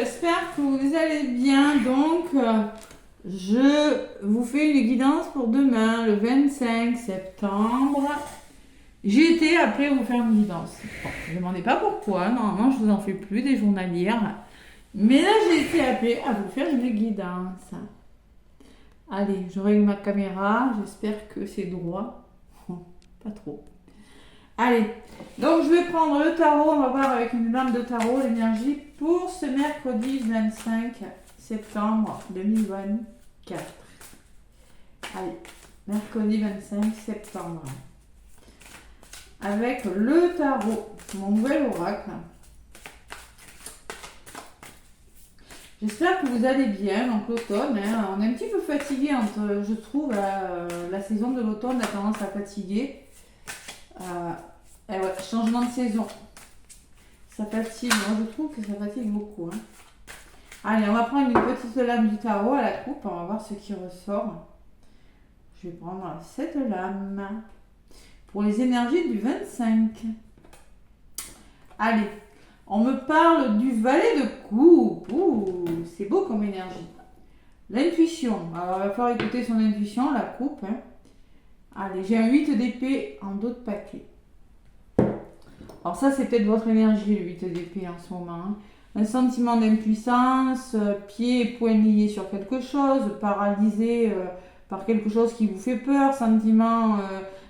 j'espère que vous allez bien. Donc, je vous fais une guidance pour demain, le 25 septembre. J'ai été appelée à vous faire une guidance. Bon, ne me demandez pas pourquoi, normalement je vous en fais plus des journalières. Mais là, j'ai été appelée à vous faire une guidance. Allez, je règle ma caméra, j'espère que c'est droit. Pas trop. Allez, donc je vais prendre le tarot, on va voir avec une dame de tarot l'énergie pour ce mercredi 25 septembre 2024. Allez, mercredi 25 septembre. Avec le tarot, mon nouvel oracle. J'espère que vous allez bien, donc l'automne, hein, on est un petit peu fatigué, je trouve, la saison de l'automne a tendance à fatiguer. Et ouais, changement de saison. Ça fatigue, moi je trouve que ça fatigue beaucoup. Hein. Allez, on va prendre une petite lame du tarot à la coupe, on va voir ce qui ressort. Je vais prendre cette lame pour les énergies du 25. Allez, on me parle du valet de coupe. Ouh, c'est beau comme énergie. L'intuition, alors il va falloir écouter son intuition, la coupe. Hein. Allez, j'ai un 8 d'épée en dos de paquet. Alors ça, c'est peut-être votre énergie, le 8 d'épée en ce moment. Hein. Un sentiment d'impuissance, pieds et poings liés sur quelque chose, paralysé par quelque chose qui vous fait peur, sentiment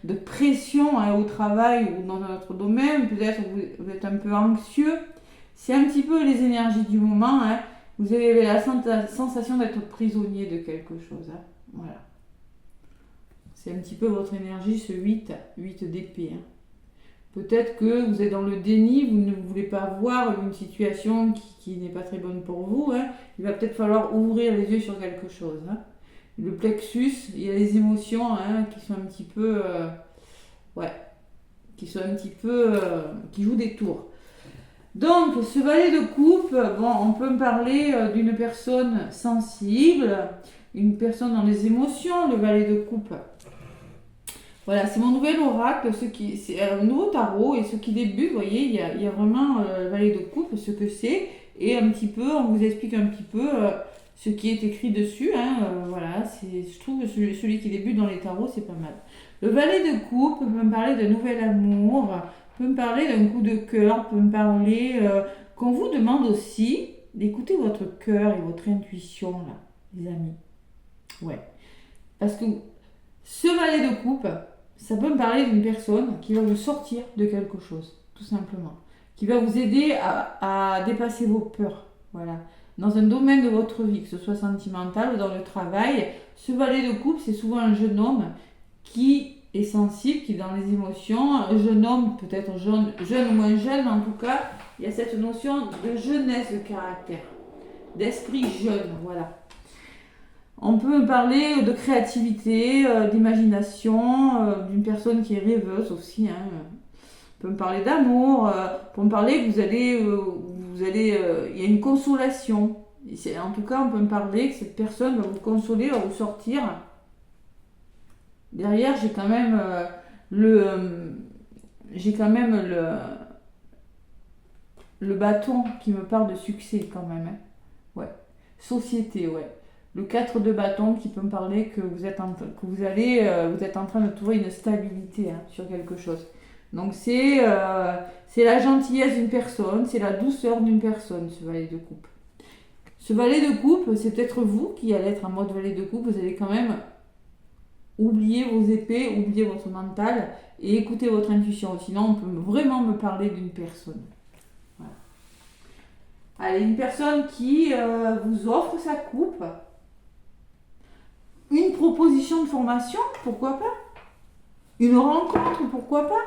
de pression hein, au travail ou dans notre domaine. Peut-être vous êtes un peu anxieux. C'est un petit peu les énergies du moment. Hein. Vous avez la sensation d'être prisonnier de quelque chose. Hein. Voilà. C'est un petit peu votre énergie, ce 8 d'épée. Hein. Peut-être que vous êtes dans le déni, vous ne voulez pas voir une situation qui n'est pas très bonne pour vous. Hein. Il va peut-être falloir ouvrir les yeux sur quelque chose. Hein. Le plexus, il y a les émotions hein, qui sont un petit peu... qui jouent des tours. Donc, ce valet de coupe, bon, on peut me parler d'une personne sensible, une personne dans les émotions, le valet de coupe. Voilà, c'est mon nouvel oracle, c'est un nouveau tarot et ceux qui débutent, vous voyez, il y a vraiment le valet de coupe, ce que c'est, et un petit peu, on vous explique un petit peu ce qui est écrit dessus, hein, voilà, je trouve que celui qui débute dans les tarots, c'est pas mal. Le valet de coupe peut me parler d'un nouvel amour, peut me parler d'un coup de cœur, peut me parler qu'on vous demande aussi d'écouter votre cœur et votre intuition, là, les amis. Ouais, parce que ce valet de coupe, ça peut me parler d'une personne qui va vous sortir de quelque chose, tout simplement. Qui va vous aider à dépasser vos peurs. Voilà. Dans un domaine de votre vie, que ce soit sentimental ou dans le travail, ce valet de coupe, c'est souvent un jeune homme qui est sensible, qui est dans les émotions. Un jeune homme, peut-être jeune ou moins jeune, mais en tout cas, il y a cette notion de jeunesse de caractère, d'esprit jeune, voilà. On peut parler de créativité, d'imagination, d'une personne qui est rêveuse aussi. Hein. On peut me parler d'amour, pour me parler que il y a une consolation. En tout cas, on peut me parler que cette personne va vous consoler, va vous sortir. Derrière, j'ai quand même le bâton qui me parle de succès quand même. Hein. Ouais. Société, ouais. Le 4 de bâton qui peut me parler que vous êtes en train de trouver une stabilité hein, sur quelque chose. Donc c'est la gentillesse d'une personne, c'est la douceur d'une personne, ce valet de coupe. Ce valet de coupe, c'est peut-être vous qui allez être en mode valet de coupe, vous allez quand même oublier vos épées, oublier votre mental et écouter votre intuition. Sinon, on peut vraiment me parler d'une personne. Voilà. Allez, une personne qui vous offre sa coupe. Une proposition de formation, pourquoi pas? Une rencontre, pourquoi pas?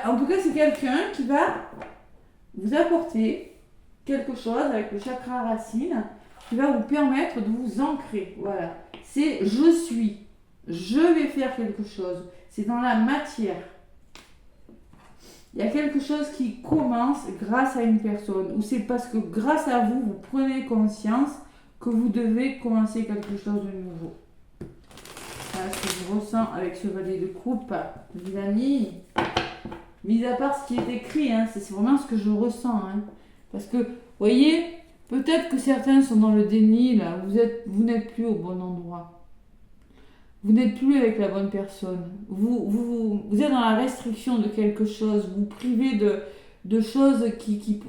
En tout cas, c'est quelqu'un qui va vous apporter quelque chose avec le chakra racine qui va vous permettre de vous ancrer. Voilà. C'est je suis. Je vais faire quelque chose. C'est dans la matière. Il y a quelque chose qui commence grâce à une personne. Ou c'est parce que grâce à vous, vous prenez conscience que vous devez commencer quelque chose de nouveau. Voilà ce que je ressens avec ce valet de coupe, les amis. Mis à part ce qui est écrit, hein, c'est vraiment ce que je ressens. Hein. Parce que, vous voyez, peut-être que certains sont dans le déni, là. Vous n'êtes plus au bon endroit. Vous n'êtes plus avec la bonne personne. Vous êtes dans la restriction de quelque chose. Vous privez de choses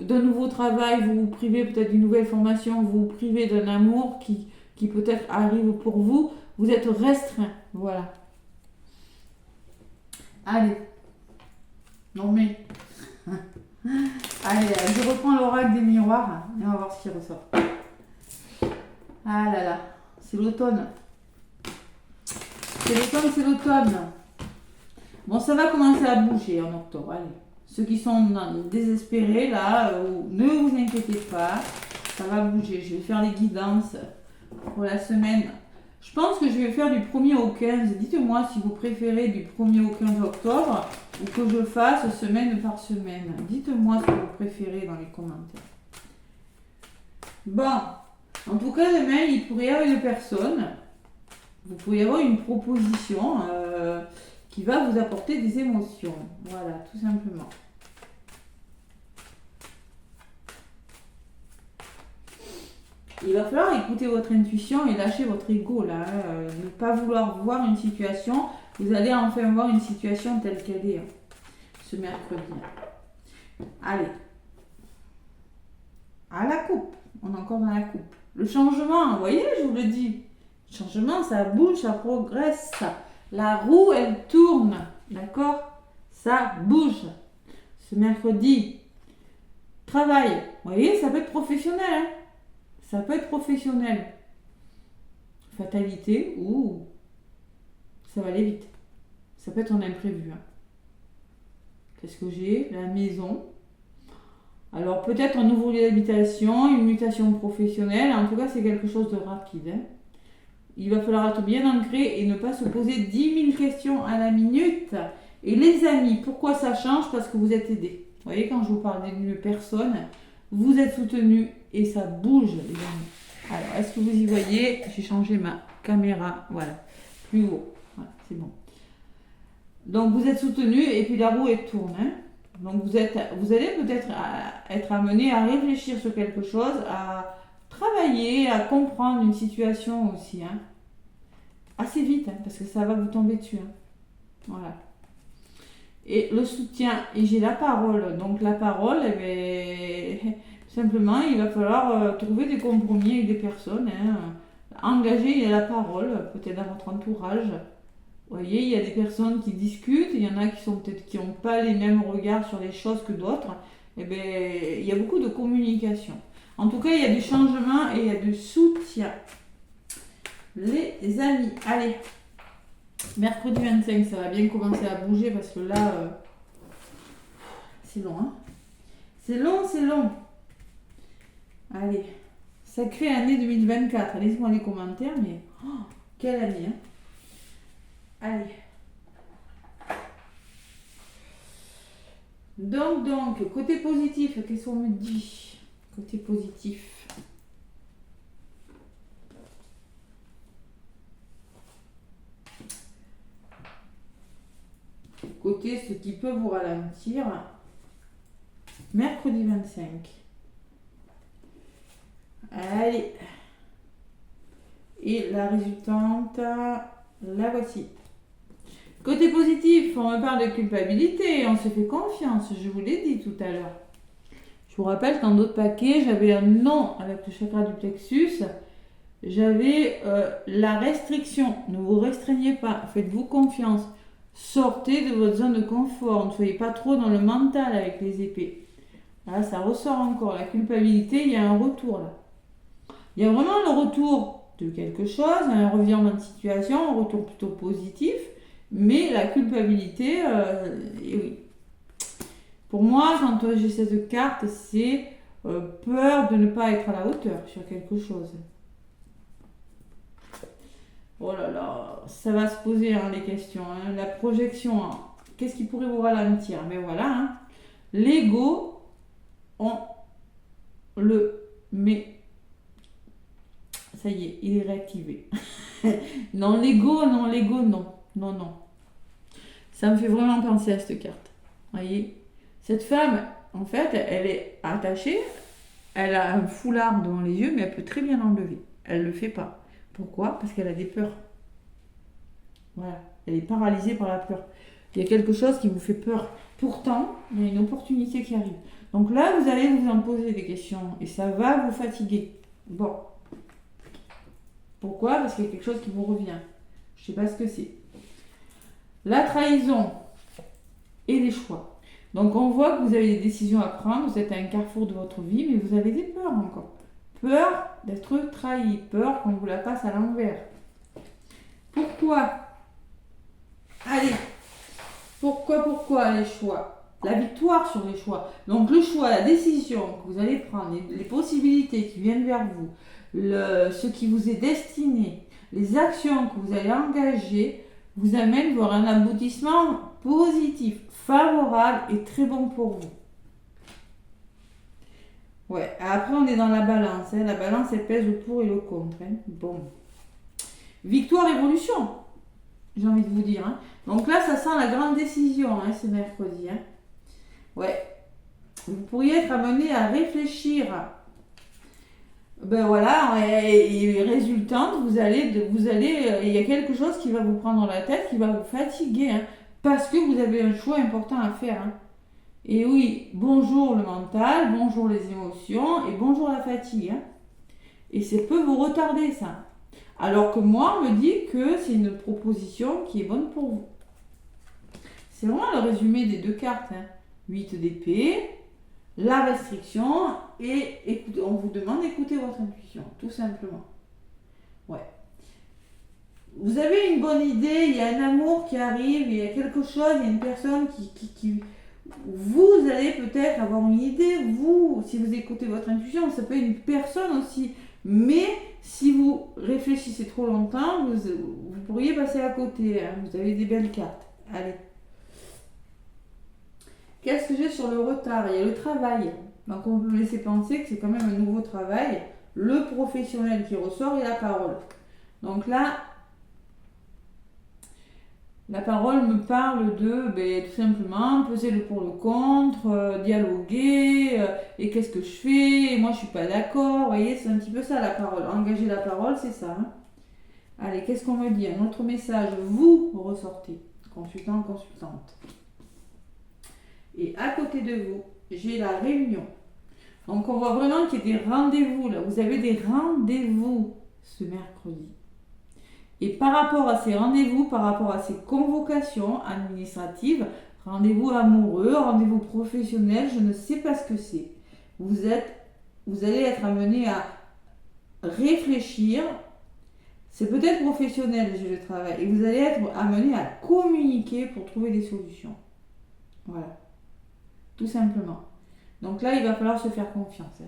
d'un nouveau travail. Vous vous privez peut-être d'une nouvelle formation. Vous vous privez d'un amour qui peut-être arrive pour vous. Vous êtes restreint. Voilà. Allez. Non mais... Allez, je reprends l'oracle des miroirs et on va voir ce qui ressort. Ah là là, c'est l'automne. C'est l'automne. Bon, ça va commencer à bouger en octobre. Allez. Ceux qui sont désespérés là, ne vous inquiétez pas, ça va bouger. Je vais faire les guidances pour la semaine. Je pense que je vais faire du 1er au 15. Dites-moi si vous préférez du 1er au 15 octobre ou que je fasse semaine par semaine. Dites-moi ce que vous préférez dans les commentaires. Bon, en tout cas, demain, il pourrait y avoir une personne. Vous pourriez avoir une proposition qui va vous apporter des émotions. Voilà, tout simplement. Il va falloir écouter votre intuition et lâcher votre ego là. Ne pas vouloir voir une situation. Vous allez enfin voir une situation telle qu'elle est ce mercredi. Allez. À la coupe. On est encore dans la coupe. Le changement, vous voyez, je vous le dis. Le changement, ça bouge, ça progresse. La roue, elle tourne. D'accord? Ça bouge. Ce mercredi. Travail. Vous voyez, ça peut être professionnel. Hein? Ça peut être professionnel. Fatalité ou ça va aller vite. Ça peut être un imprévu. Hein. Qu'est-ce que j'ai? La maison. Alors peut-être un nouveau lieu d'habitation, une mutation professionnelle. En tout cas, c'est quelque chose de rapide. Hein. Il va falloir être bien ancré et ne pas se poser 10 000 questions à la minute. Et les amis, pourquoi ça change? Parce que vous êtes aidés. Vous voyez, quand je vous parle d'une personne, vous êtes soutenus et ça bouge, les amis. Alors, est-ce que vous y voyez? J'ai changé ma caméra. Voilà. Plus haut. Voilà, c'est bon. Donc, vous êtes soutenus et puis la roue, elle tourne. Hein. Donc, vous allez peut-être être amené à réfléchir sur quelque chose, à travailler, à comprendre une situation aussi. Hein. Assez vite, hein, parce que ça va vous tomber dessus. Hein. Voilà. Et le soutien, et j'ai la parole. Donc la parole, eh bien, simplement, il va falloir trouver des compromis avec des personnes. Hein. Engager, il y a la parole, peut-être dans votre entourage. Vous voyez, il y a des personnes qui discutent, il y en a qui sont peut-être qui n'ont pas les mêmes regards sur les choses que d'autres. Eh bien, il y a beaucoup de communication. En tout cas, il y a du changement et il y a du soutien. Les amis, allez. Mercredi 25, ça va bien commencer à bouger parce que là, c'est long. Hein, c'est long, c'est long. Allez, sacrée année 2024. Laissez-moi les commentaires, mais quelle année. Hein. Allez. Donc, côté positif, qu'est-ce qu'on me dit? Côté positif. Côté ce qui peut vous ralentir, mercredi 25. Allez. Et la résultante, la voici. Côté positif, on me parle de culpabilité, on se fait confiance, je vous l'ai dit tout à l'heure. Je vous rappelle qu'en d'autres paquets, j'avais un non avec le chakra du plexus. J'avais la restriction. Ne vous restreignez pas, faites-vous confiance. Sortez de votre zone de confort, ne soyez pas trop dans le mental avec les épées. Là, ça ressort encore. La culpabilité, il y a un retour là. Il y a vraiment le retour de quelque chose, un revirement de situation, un retour plutôt positif, mais la culpabilité, et oui. Pour moi, quand j'ai cette carte, c'est peur de ne pas être à la hauteur sur quelque chose. Oh là là, ça va se poser hein, les questions. Hein. La projection, hein. Qu'est-ce qui pourrait vous ralentir? Mais voilà, hein. L'ego, on le met. Ça y est, il est réactivé. Non, l'ego, non. Non, non. Ça me fait vraiment penser à cette carte. Vous voyez? Cette femme, en fait, elle est attachée elle a un foulard devant les yeux, mais elle peut très bien l'enlever. Elle ne le fait pas. Pourquoi? Parce qu'elle a des peurs. Voilà. Elle est paralysée par la peur. Il y a quelque chose qui vous fait peur. Pourtant, il y a une opportunité qui arrive. Donc là, vous allez vous en poser des questions et ça va vous fatiguer. Bon. Pourquoi? Parce qu'il y a quelque chose qui vous revient. Je ne sais pas ce que c'est. La trahison et les choix. Donc on voit que vous avez des décisions à prendre, vous êtes à un carrefour de votre vie, mais vous avez des peurs encore. Peur d'être trahi, peur qu'on vous la passe à l'envers. Pourquoi? Allez, pourquoi les choix? La victoire sur les choix. Donc le choix, la décision que vous allez prendre, les possibilités qui viennent vers vous, ce qui vous est destiné, les actions que vous allez engager, vous amènent vers un aboutissement positif, favorable et très bon pour vous. Ouais, après on est dans la balance. La balance, elle pèse le pour et le contre. Bon. Victoire, évolution, j'ai envie de vous dire. Donc là, ça sent la grande décision, ce mercredi. Ouais. Vous pourriez être amené à réfléchir. Ben voilà, et résultante, il y a quelque chose qui va vous prendre la tête, qui va vous fatiguer, parce que vous avez un choix important à faire. Et oui, bonjour le mental, bonjour les émotions, et bonjour la fatigue. Et ça peut vous retarder, ça. Alors que moi, on me dit que c'est une proposition qui est bonne pour vous. C'est vraiment le résumé des deux cartes. 8 d'épée, la restriction, et écoutez, on vous demande d'écouter votre intuition, tout simplement. Ouais. Vous avez une bonne idée, il y a un amour qui arrive, il y a quelque chose, il y a une personne qui vous allez peut-être avoir une idée, vous, si vous écoutez votre intuition, ça peut être une personne aussi, mais si vous réfléchissez trop longtemps, vous pourriez passer à côté, vous avez des belles cartes. Allez. Qu'est-ce que j'ai sur le retard? Il y a le travail. Donc on peut me laisser penser que c'est quand même un nouveau travail. Le professionnel qui ressort et la parole. Donc là, la parole me parle de tout simplement peser le pour le contre, dialoguer, et qu'est-ce que je fais, et moi je suis pas d'accord. Vous voyez, c'est un petit peu ça la parole. Engager la parole, c'est ça. Allez, qu'est-ce qu'on me dit? Un autre message, vous ressortez, consultant, consultante. Et à côté de vous, j'ai la réunion. Donc on voit vraiment qu'il y a des rendez-vous là. Vous avez des rendez-vous ce mercredi. Et par rapport à ces rendez-vous, par rapport à ces convocations administratives, rendez-vous amoureux, rendez-vous professionnels, je ne sais pas ce que c'est. Vous allez être amené à réfléchir. C'est peut-être professionnel, j'ai le travail. Et vous allez être amené à communiquer pour trouver des solutions. Voilà. Tout simplement. Donc là, il va falloir se faire confiance.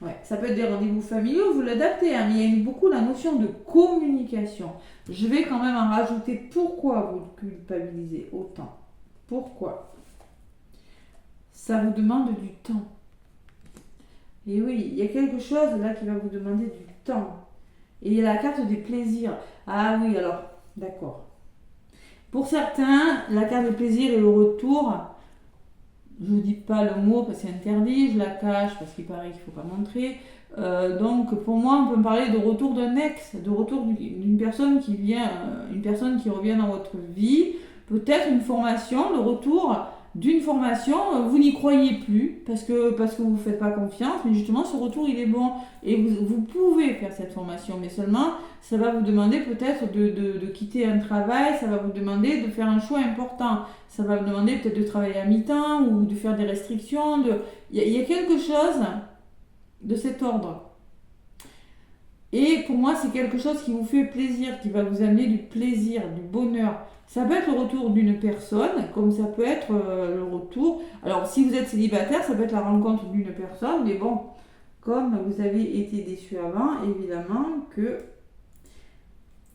Ouais, ça peut être des rendez-vous familiaux, vous l'adaptez, mais il y a beaucoup la notion de communication. Je vais quand même en rajouter. Pourquoi vous culpabilisez autant? Pourquoi? Ça vous demande du temps. Et oui, il y a quelque chose là qui va vous demander du temps. Et il y a la carte des plaisirs. Ah oui, alors, d'accord. Pour certains, la carte des plaisirs et le retour... Je ne dis pas le mot parce que c'est interdit, je la cache parce qu'il paraît qu'il ne faut pas montrer. Donc pour moi, on peut me parler de retour d'un ex, de retour d'une personne qui vient, une personne qui revient dans votre vie, peut-être une formation, le retour d'une formation, vous n'y croyez plus parce que vous ne faites pas confiance, mais justement ce retour il est bon et vous pouvez faire cette formation, mais seulement ça va vous demander peut-être de quitter un travail, ça va vous demander de faire un choix important, ça va vous demander peut-être de travailler à mi-temps ou de faire des restrictions, il y a quelque chose de cet ordre. Et pour moi, c'est quelque chose qui vous fait plaisir, qui va vous amener du plaisir, du bonheur. Ça peut être le retour d'une personne, comme ça peut être le retour... Alors, si vous êtes célibataire, ça peut être la rencontre d'une personne, mais bon, comme vous avez été déçu avant, évidemment que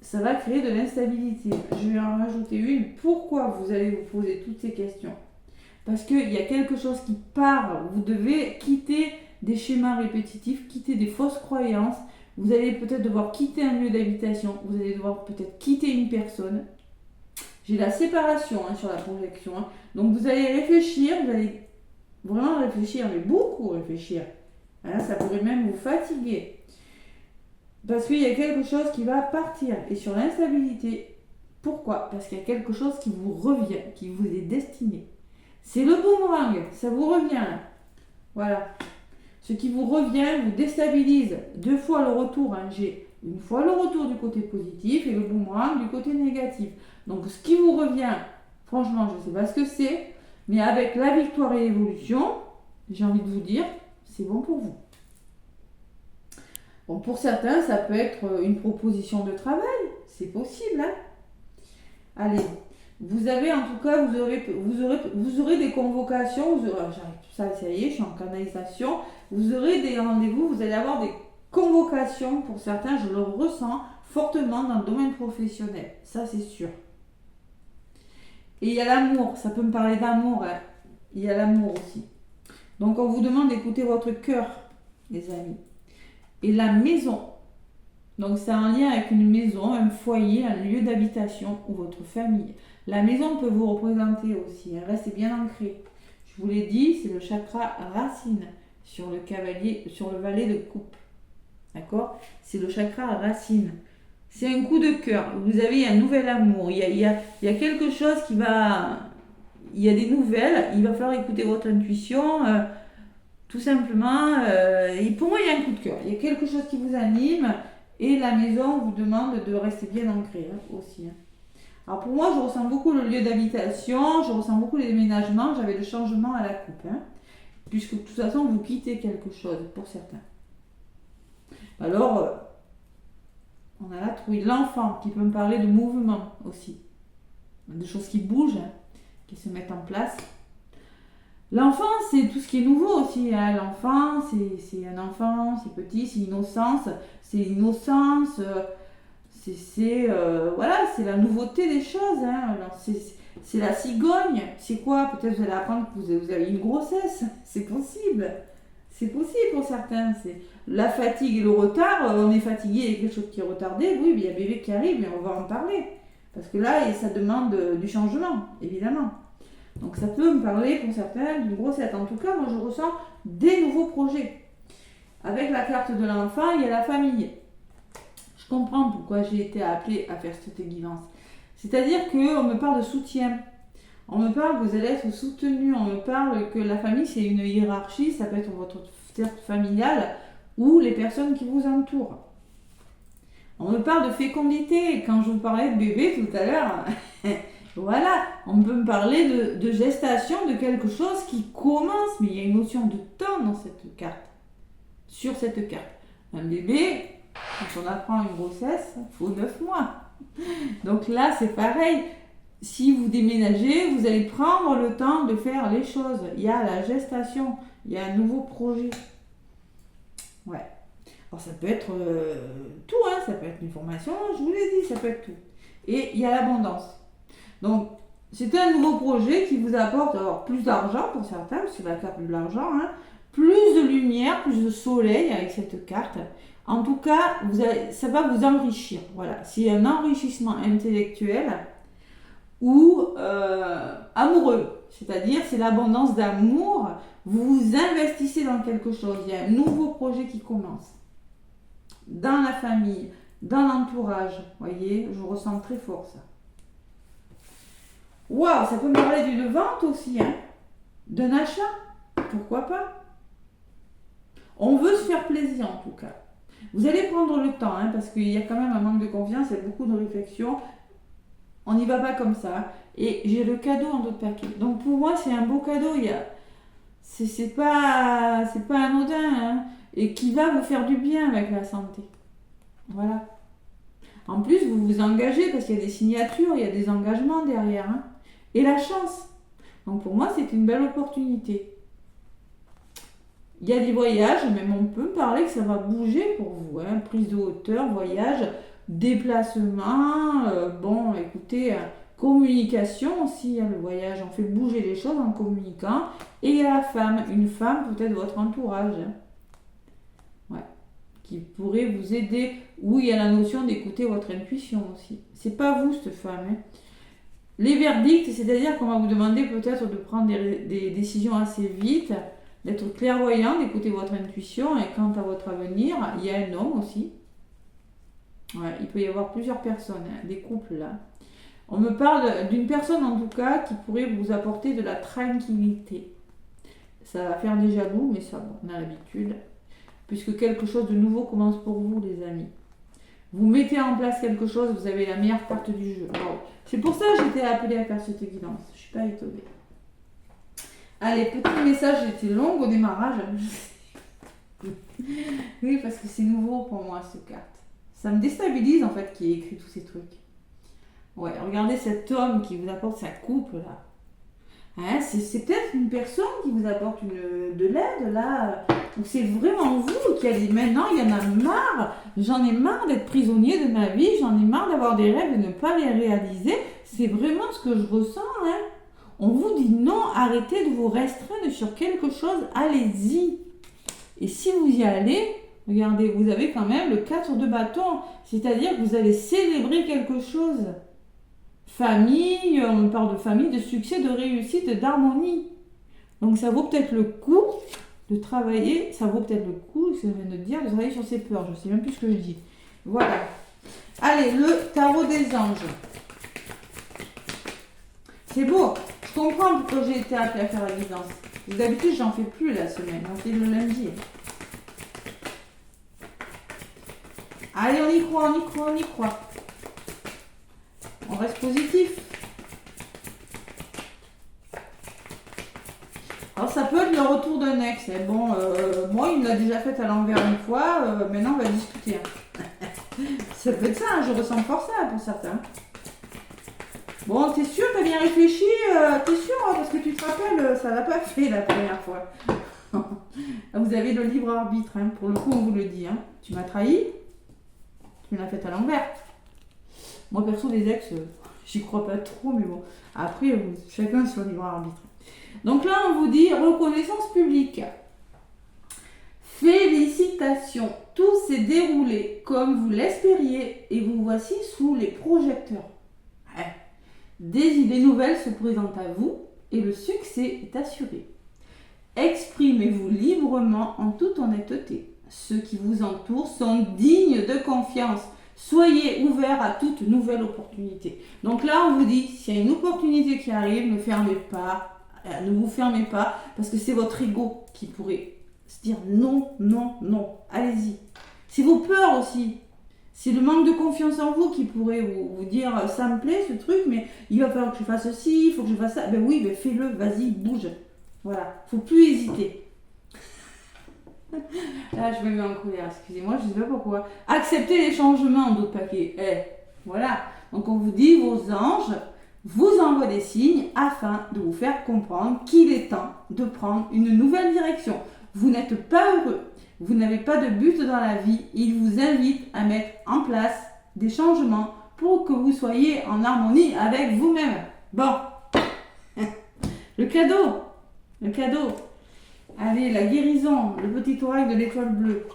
ça va créer de l'instabilité. Je vais en rajouter une. Pourquoi vous allez vous poser toutes ces questions? Parce qu'il y a quelque chose qui part. Vous devez quitter des schémas répétitifs, quitter des fausses croyances. Vous allez peut-être devoir quitter un lieu d'habitation. Vous allez devoir peut-être quitter une personne. J'ai la séparation sur la projection. Donc vous allez réfléchir, vous allez vraiment réfléchir, mais beaucoup réfléchir. Hein, ça pourrait même vous fatiguer. Parce qu'il y a quelque chose qui va partir. Et sur l'instabilité, pourquoi? Parce qu'il y a quelque chose qui vous revient, qui vous est destiné. C'est le boomerang, ça vous revient là. Voilà. Ce qui vous revient vous déstabilise. 2 fois le retour. Hein. J'ai une fois le retour du côté positif et le boomerang du côté négatif. Donc ce qui vous revient, franchement, je ne sais pas ce que c'est, mais avec la victoire et l'évolution, j'ai envie de vous dire, c'est bon pour vous. Bon, pour certains, ça peut être une proposition de travail. C'est possible. Hein. Allez, vous avez en tout cas, vous aurez des convocations. Ça y est, je suis en canalisation. Vous aurez des rendez-vous, vous allez avoir des convocations. Pour certains, je le ressens fortement dans le domaine professionnel. Ça, c'est sûr. Et il y a l'amour. Ça peut me parler d'amour. Hein. Il y a l'amour aussi. Donc, on vous demande d'écouter votre cœur, les amis. Et la maison. Donc, c'est un lien avec une maison, un foyer, un lieu d'habitation ou votre famille. La maison peut vous représenter aussi. Hein. Restez bien ancré. Je vous l'ai dit, c'est le chakra racine sur le cavalier, sur le valet de coupe. D'accord? C'est le chakra racine. C'est un coup de cœur. Vous avez un nouvel amour. Il y a quelque chose qui va... Il y a des nouvelles. Il va falloir écouter votre intuition. Tout simplement. Et pour moi, il y a un coup de cœur. Il y a quelque chose qui vous anime. Et la maison vous demande de rester bien ancré aussi. Hein. Alors pour moi, je ressens beaucoup le lieu d'habitation. Je ressens beaucoup les déménagements. J'avais le changement à la coupe. Hein, puisque de toute façon, vous quittez quelque chose pour certains. Alors... on a là trouvé l'enfant qui peut me parler de mouvement aussi. De choses qui bougent, hein, qui se mettent en place. L'enfant, c'est tout ce qui est nouveau aussi. Hein. L'enfant, c'est un enfant, c'est petit, c'est innocence. C'est l'innocence, voilà, c'est la nouveauté des choses. Hein. Alors, c'est la cigogne. C'est quoi? Peut-être vous allez apprendre que vous avez une grossesse. C'est possible. C'est possible pour certains. C'est la fatigue et le retard. On est fatigué, il y a quelque chose qui est retardé. Oui, mais il y a bébé qui arrive, mais on va en parler. Parce que là, ça demande du changement, évidemment. Donc ça peut me parler pour certains d'une grossesse. En tout cas, moi je ressens des nouveaux projets. Avec la carte de l'enfant, il y a la famille. Je comprends pourquoi j'ai été appelée à faire cette guidance. C'est-à-dire qu'on me parle de soutien. On me parle que vous allez être soutenu. On me parle que la famille, c'est une hiérarchie. Ça peut être votre cercle familial ou les personnes qui vous entourent. On me parle de fécondité. Quand je vous parlais de bébé tout à l'heure, voilà, on peut me parler de gestation, de quelque chose qui commence. Mais il y a une notion de temps dans cette carte. Sur cette carte. Un bébé, quand on apprend une grossesse, il faut 9 mois. Donc là, c'est pareil. Si vous déménagez, vous allez prendre le temps de faire les choses. Il y a la gestation, il y a un nouveau projet. Ouais. Alors ça peut être tout, hein. Ça peut être une formation, je vous l'ai dit, ça peut être tout. Et il y a l'abondance. Donc, c'est un nouveau projet qui vous apporte alors, plus d'argent pour certains, parce que la carte de l'argent, hein, plus de lumière, plus de soleil avec cette carte. En tout cas, ça va vous enrichir. Voilà. C'est un enrichissement intellectuel ou amoureux. C'est-à-dire, c'est l'abondance d'amour. Vous vous investissez dans quelque chose. Il y a un nouveau projet qui commence. Dans la famille, dans l'entourage. Vous voyez, je ressens très fort ça. Waouh, ça peut me parler d'une vente aussi, hein, d'un achat. Pourquoi pas? On veut se faire plaisir en tout cas. Vous allez prendre le temps, hein, parce qu'il y a quand même un manque de confiance, il y a beaucoup de réflexion. On n'y va pas comme ça. Et j'ai le cadeau en d'autres paquets. Donc pour moi, c'est un beau cadeau. C'est pas anodin, hein, et qui va vous faire du bien avec la santé. Voilà. En plus, vous vous engagez parce qu'il y a des signatures, il y a des engagements derrière. Hein, et la chance. Donc pour moi, c'est une belle opportunité. Il y a des voyages, même on peut parler que ça va bouger pour vous. Hein, prise de hauteur, voyage, déplacement. Bon, écoutez, communication aussi. Hein, le voyage, on fait bouger les choses en communiquant. Et il y a la femme. Une femme, peut-être votre entourage. Hein, ouais, qui pourrait vous aider. Ou il y a la notion d'écouter votre intuition aussi. C'est pas vous, cette femme. Hein. Les verdicts, c'est-à-dire qu'on va vous demander peut-être de prendre des décisions assez vite. d'être clairvoyant, d'écouter votre intuition. Et quant à votre avenir, il y a un homme aussi. Ouais, il peut y avoir plusieurs personnes, hein, des couples là. On me parle d'une personne en tout cas qui pourrait vous apporter de la tranquillité. Ça va faire des jaloux, mais ça, bon, on a l'habitude. Puisque quelque chose de nouveau commence pour vous, les amis. Vous mettez en place quelque chose, vous avez la meilleure carte du jeu. Bon. C'est pour ça que j'étais appelée à faire cette guidance. Je ne suis pas étonnée. Allez, petit message, j'étais longue au démarrage. Oui, parce que c'est nouveau pour moi, cette carte. Ça me déstabilise en fait qui ait écrit tous ces trucs. Ouais, regardez cet homme qui vous apporte sa coupe là. Hein, c'est peut-être une personne qui vous apporte de l'aide là. Donc c'est vraiment vous qui allez maintenant, il y en a marre. J'en ai marre d'être prisonnier de ma vie. J'en ai marre d'avoir des rêves et de ne pas les réaliser. C'est vraiment ce que je ressens. Hein. On vous dit non, arrêtez de vous restreindre sur quelque chose. Allez-y. Et si vous y allez, regardez, vous avez quand même le 4 de bâton. C'est-à-dire que vous allez célébrer quelque chose. Famille, on me parle de famille, de succès, de réussite, d'harmonie. Donc ça vaut peut-être le coup de travailler, ça vaut peut-être le coup, je viens de dire, de travailler sur ses peurs. Je ne sais même plus ce que je dis. Voilà. Allez, le tarot des anges. C'est beau. Je comprends pourquoi j'ai été appelée à faire la guidance. D'habitude, j'en fais plus la semaine. J'en fais le lundi. Allez, on y croit, on y croit, on y croit. On reste positif. Alors ça peut être le retour d'un ex. Bon, moi il me l'a déjà fait à l'envers une fois. Maintenant on va discuter. Ça peut être ça, hein, je ressens fort ça pour certains. Bon, t'es sûr, t'as bien réfléchi, t'es sûr, hein, parce que tu te rappelles, ça l'a pas fait la première fois. Vous avez le libre arbitre, hein, pour le coup on vous le dit. Hein. Tu m'as trahi, tu me l'as fait à l'envers. Moi, perso, les ex, j'y crois pas trop, mais bon. Après, chacun son libre arbitre. Donc là, on vous dit reconnaissance publique. Félicitations, tout s'est déroulé comme vous l'espériez et vous voici sous les projecteurs. Ouais. Des idées nouvelles se présentent à vous et le succès est assuré. Exprimez-vous librement en toute honnêteté. Ceux qui vous entourent sont dignes de confiance. Soyez ouverts à toute nouvelle opportunité. Donc là, on vous dit, s'il y a une opportunité qui arrive, ne fermez pas, ne vous fermez pas, parce que c'est votre ego qui pourrait se dire non, non, non, allez-y. C'est vos peurs aussi. C'est le manque de confiance en vous qui pourrait vous dire, ça me plaît ce truc, mais il va falloir que je fasse ceci, il faut que je fasse ça. Ben oui, ben fais-le, vas-y, bouge. Voilà, faut plus hésiter. Là, je me mets en colère, excusez-moi, je ne sais pas pourquoi. Acceptez les changements, d'autres paquets. Voilà. Donc, on vous dit, vos anges vous envoient des signes afin de vous faire comprendre qu'il est temps de prendre une nouvelle direction. Vous n'êtes pas heureux, vous n'avez pas de but dans la vie. Ils vous invitent à mettre en place des changements pour que vous soyez en harmonie avec vous-même. Bon. Le cadeau. Allez, la guérison, le petit oracle de l'étoile bleue.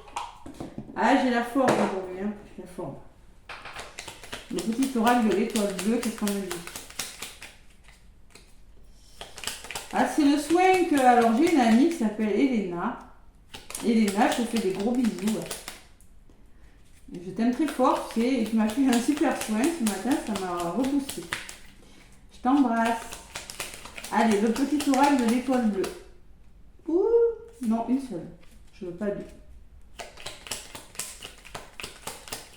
Ah, j'ai la forme aujourd'hui, hein. J'ai la forme. Le petit oracle de l'étoile bleue, qu'est-ce qu'on me dit? Ah, c'est le soin que... Alors, j'ai une amie qui s'appelle Elena. Elena, je te fais des gros bisous. Je t'aime très fort, tu sais, et tu m'as fait un super soin ce matin, ça m'a reboosté. Je t'embrasse. Allez, le petit oracle de l'étoile bleue. Ouh, non, une seule. Je veux pas deux.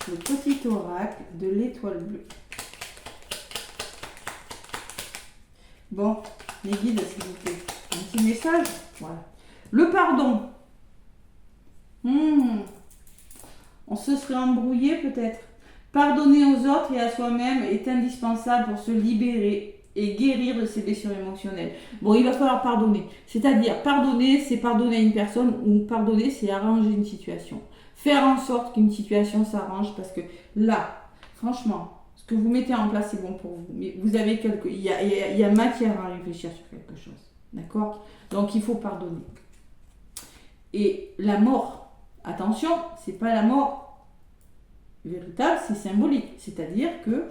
Le petit oracle de l'étoile bleue. Bon, les guides, s'il vous plaît. Un petit message. Voilà. Le pardon. On se serait embrouillé peut-être. Pardonner aux autres et à soi-même est indispensable pour se libérer et guérir de ses blessures émotionnelles. Bon, il va falloir pardonner. C'est-à-dire, pardonner, c'est pardonner à une personne, ou pardonner, c'est arranger une situation. Faire en sorte qu'une situation s'arrange, parce que là, franchement, ce que vous mettez en place, c'est bon pour vous. Mais vous avez il y a matière à réfléchir sur quelque chose. D'accord? Donc, il faut pardonner. Et la mort, attention, c'est pas la mort véritable, c'est symbolique. C'est-à-dire que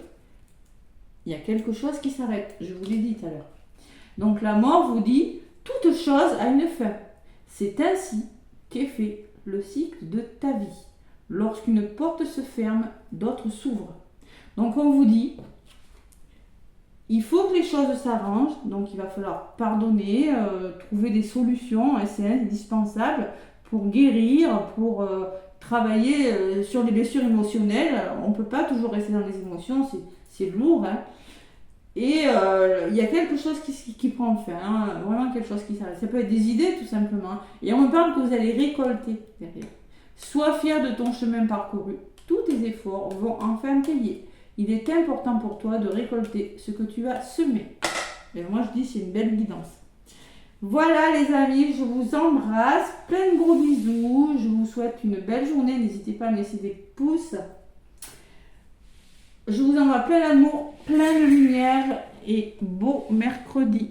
il y a quelque chose qui s'arrête. Je vous l'ai dit tout à l'heure. Donc la mort vous dit, toute chose a une fin. C'est ainsi qu'est fait le cycle de ta vie. Lorsqu'une porte se ferme, d'autres s'ouvrent. Donc on vous dit, il faut que les choses s'arrangent, donc il va falloir pardonner, trouver des solutions, et c'est indispensable pour guérir, pour travailler sur les blessures émotionnelles. On ne peut pas toujours rester dans les émotions, c'est lourd. Hein. Et il y a quelque chose qui prend fin, hein, vraiment quelque chose qui s'arrête. Ça peut être des idées tout simplement. Et on me parle que vous allez récolter derrière. Sois fier de ton chemin parcouru. Tous tes efforts vont enfin payer. Il est important pour toi de récolter ce que tu as semé. Et moi je dis c'est une belle guidance. Voilà les amis, je vous embrasse. Plein de gros bisous. Je vous souhaite une belle journée. N'hésitez pas à me laisser des pouces. Je vous envoie plein d'amour, plein de lumière et beau mercredi.